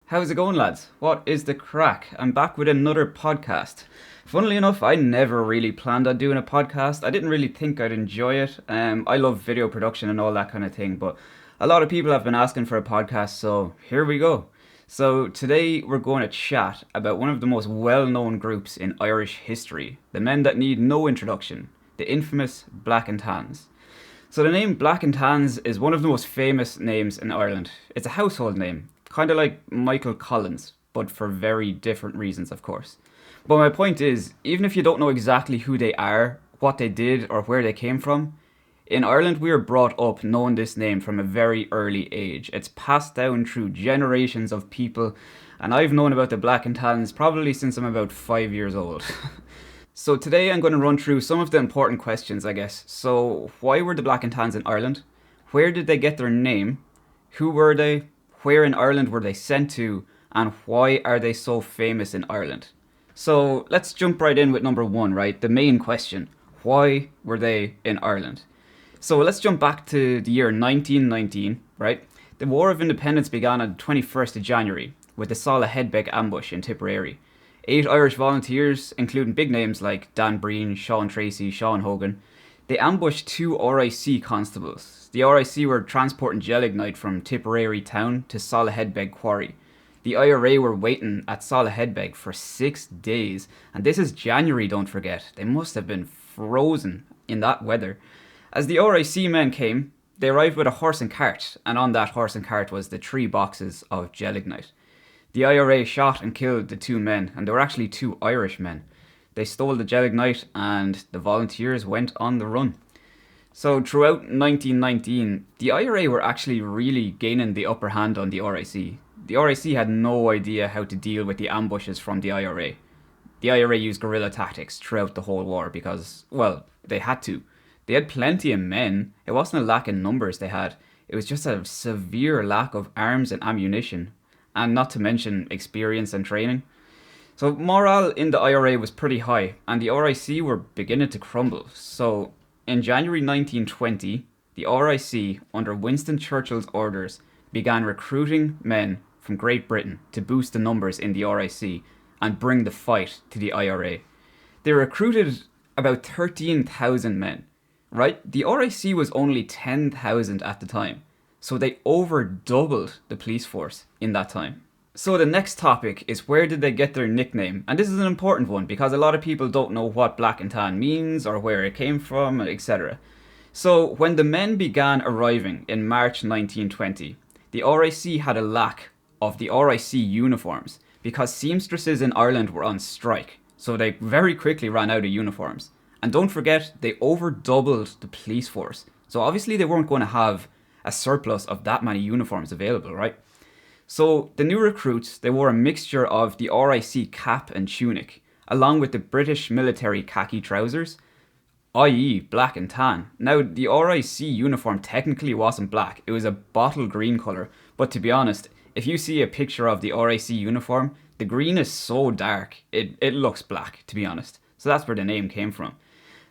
How's it going, lads? What is the crack? I'm back with another podcast. Funnily enough, I never really planned on doing a podcast. I didn't really think I'd enjoy it. I love video production and all that kind of thing, but a lot of people have been asking for a podcast, so here we go. So today we're going to chat about one of the most well-known groups in Irish history, the men that need no introduction, the infamous Black and Tans. So the name Black and Tans is one of the most famous names in Ireland. It's a household name, kind of like Michael Collins, but for very different reasons, of course. But my point is, even if you don't know exactly who they are, what they did, or where they came from, in Ireland we are brought up knowing this name from a very early age. It's passed down through generations of people, and I've known about the Black and Tans probably since I'm about 5 years old. So today I'm going to run through some of the important questions, I guess. So why were the Black and Tans in Ireland? Where did they get their name? Who were they? Where in Ireland were they sent to? And why are they so famous in Ireland? So let's jump right in with number one, right? The main question. Why were they in Ireland? So let's jump back to the year 1919, right? The War of Independence began on the 21st of January with the Sala Headbeck ambush in Tipperary. 8 Irish volunteers, including big names like Dan Breen, Sean Tracy, Sean Hogan, they ambushed 2 RIC constables. The RIC were transporting gelignite from Tipperary town to Sala Headbeck quarry. The IRA were waiting at Sala Headbeck for 6 days, and this is January, don't forget. They must have been frozen in that weather. As the RIC men came, they arrived with a horse and cart, and on that horse and cart was the 3 boxes of gelignite. The IRA shot and killed the 2 men, and they were actually 2 Irish men. They stole the gelignite, and the volunteers went on the run. So throughout 1919, the IRA were actually really gaining the upper hand on the RIC. The RIC had no idea how to deal with the ambushes from the IRA. The IRA used guerrilla tactics throughout the whole war because, well, they had to. They had plenty of men. It wasn't a lack in numbers they had. It was just a severe lack of arms and ammunition, and not to mention experience and training. So morale in the IRA was pretty high, and the RIC were beginning to crumble. So in January 1920, the RIC, under Winston Churchill's orders, began recruiting men from Great Britain to boost the numbers in the RIC and bring the fight to the IRA. They recruited about 13,000 men, right? The RIC was only 10,000 at the time, so they over doubled the police force in that time. So the next topic is, where did they get their nickname? And this is an important one because a lot of people don't know what Black and Tan means or where it came from, etc. So when the men began arriving in March 1920, the RIC had a lack of the RIC uniforms because seamstresses in Ireland were on strike. So they very quickly ran out of uniforms. And don't forget, they over doubled the police force. So obviously they weren't going to have a surplus of that many uniforms available, right? So the new recruits, they wore a mixture of the RIC cap and tunic, along with the British military khaki trousers, i.e. black and tan. Now, the RIC uniform technically wasn't black, it was a bottle green colour, but to be honest, if you see a picture of the RIC uniform, the green is so dark, it looks black, to be honest. So that's where the name came from.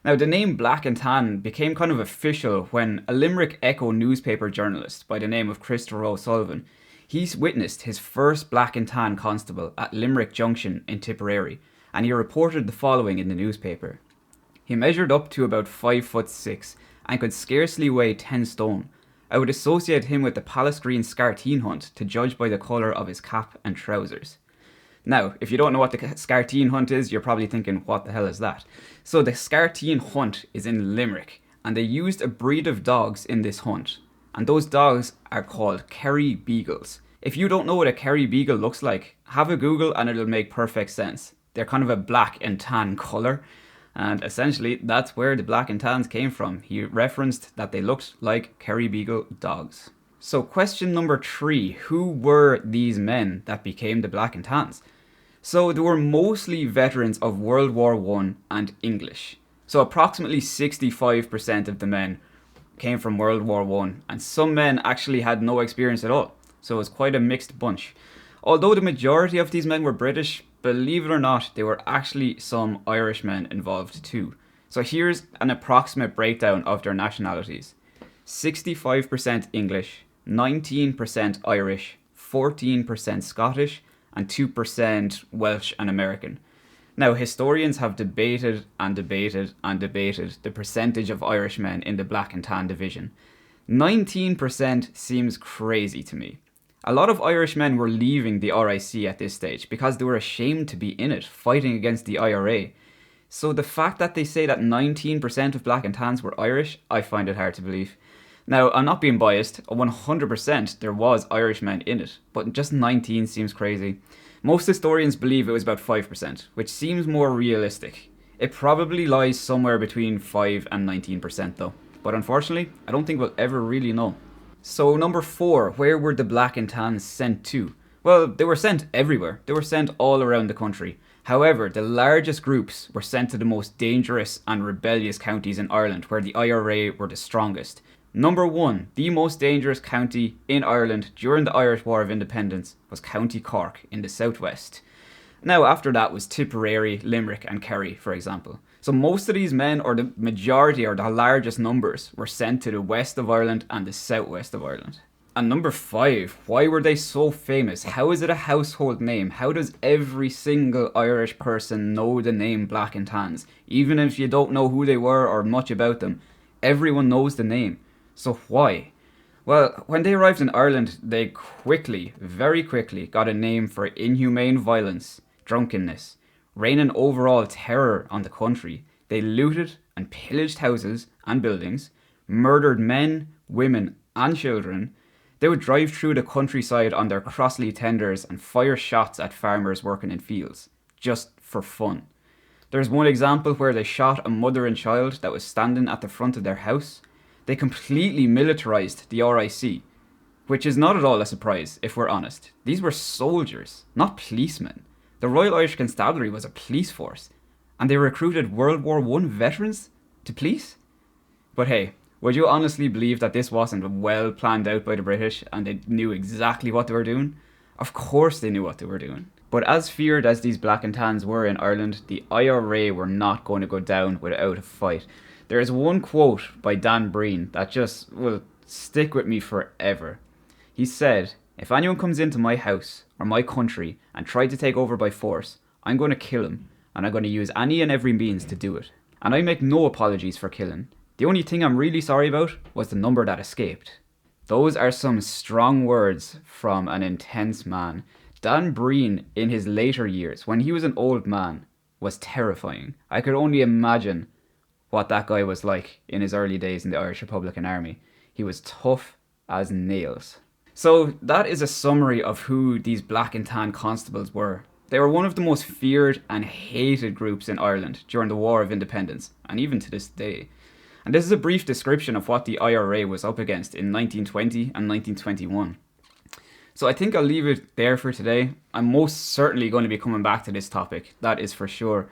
Now, the name Black and Tan became kind of official when a Limerick Echo newspaper journalist by the name of Christopher O'Sullivan, he's witnessed his first Black and Tan constable at Limerick Junction in Tipperary, and he reported the following in the newspaper. He measured up to about 5'6" and could scarcely weigh 10 stone. I would associate him with the Palace Green Scarteen hunt to judge by the colour of his cap and trousers. Now, if you don't know what the Scarteen hunt is, you're probably thinking, what the hell is that? So the Scarteen hunt is in Limerick, and they used a breed of dogs in this hunt. And those dogs are called Kerry Beagles. If you don't know what a Kerry Beagle looks like, have a Google and it'll make perfect sense. They're kind of a black and tan colour, and essentially that's where the Black and Tans came from. He referenced that they looked like Kerry Beagle dogs. So question number 3, who were these men that became the Black and Tans? So they were mostly veterans of World War I and English. So approximately 65% of the men came from World War I, and some men actually had no experience at all. So it was quite a mixed bunch. Although the majority of these men were British, believe it or not, there were actually some Irishmen involved too. So here's an approximate breakdown of their nationalities. 65% English, 19% Irish, 14% Scottish, and 2% Welsh and American. Now, historians have debated and debated and debated the percentage of Irishmen in the black and tan division. 19% seems crazy to me. A lot of Irishmen were leaving the RIC at this stage because they were ashamed to be in it, fighting against the IRA. So the fact that they say that 19% of black and tans were Irish, I find it hard to believe. Now, I'm not being biased, 100% there was Irishmen in it, but just 19 seems crazy. Most historians believe it was about 5%, which seems more realistic. It probably lies somewhere between 5 and 19% though. But unfortunately, I don't think we'll ever really know. So number 4, where were the black and tans sent to? Well, they were sent everywhere. They were sent all around the country. However, the largest groups were sent to the most dangerous and rebellious counties in Ireland, where the IRA were the strongest. Number 1, the most dangerous county in Ireland during the Irish War of Independence was County Cork in the southwest. Now, after that was Tipperary, Limerick and Kerry, for example. So most of these men, or the majority or the largest numbers, were sent to the west of Ireland and the southwest of Ireland. And number 5, why were they so famous? How is it a household name? How does every single Irish person know the name Black and Tans? Even if you don't know who they were or much about them, everyone knows the name. So why? Well, when they arrived in Ireland, they very quickly, got a name for inhumane violence, drunkenness, reigning overall terror on the country. They looted and pillaged houses and buildings, murdered men, women and children. They would drive through the countryside on their Crossley tenders and fire shots at farmers working in fields, just for fun. There's one example where they shot a mother and child that was standing at the front of their house. They completely militarised the RIC, which is not at all a surprise, if we're honest. These were soldiers, not policemen. The Royal Irish Constabulary was a police force, and they recruited World War I veterans to police? But hey, would you honestly believe that this wasn't well planned out by the British and they knew exactly what they were doing? Of course they knew what they were doing. But as feared as these black and tans were in Ireland, the IRA were not going to go down without a fight. There is one quote by Dan Breen that just will stick with me forever. He said, "If anyone comes into my house or my country and tried to take over by force, I'm going to kill him, and I'm going to use any and every means to do it. And I make no apologies for killing. The only thing I'm really sorry about was the number that escaped." Those are some strong words from an intense man. Dan Breen, in his later years, when he was an old man, was terrifying. I could only imagine what that guy was like in his early days in the Irish Republican Army. He was tough as nails. So that is a summary of who these black and tan constables were. They were one of the most feared and hated groups in Ireland during the War of Independence, and even to this day. And this is a brief description of what the IRA was up against in 1920 and 1921. So I think I'll leave it there for today. I'm most certainly going to be coming back to this topic, that is for sure.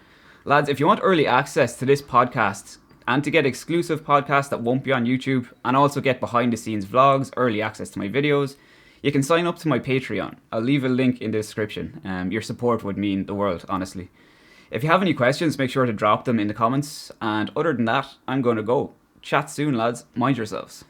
Lads, if you want early access to this podcast and to get exclusive podcasts that won't be on YouTube and also get behind the scenes vlogs, early access to my videos, you can sign up to my Patreon. I'll leave a link in the description. Your support would mean the world, honestly. If you have any questions, make sure to drop them in the comments. And other than that, I'm going to go. Chat soon, lads. Mind yourselves.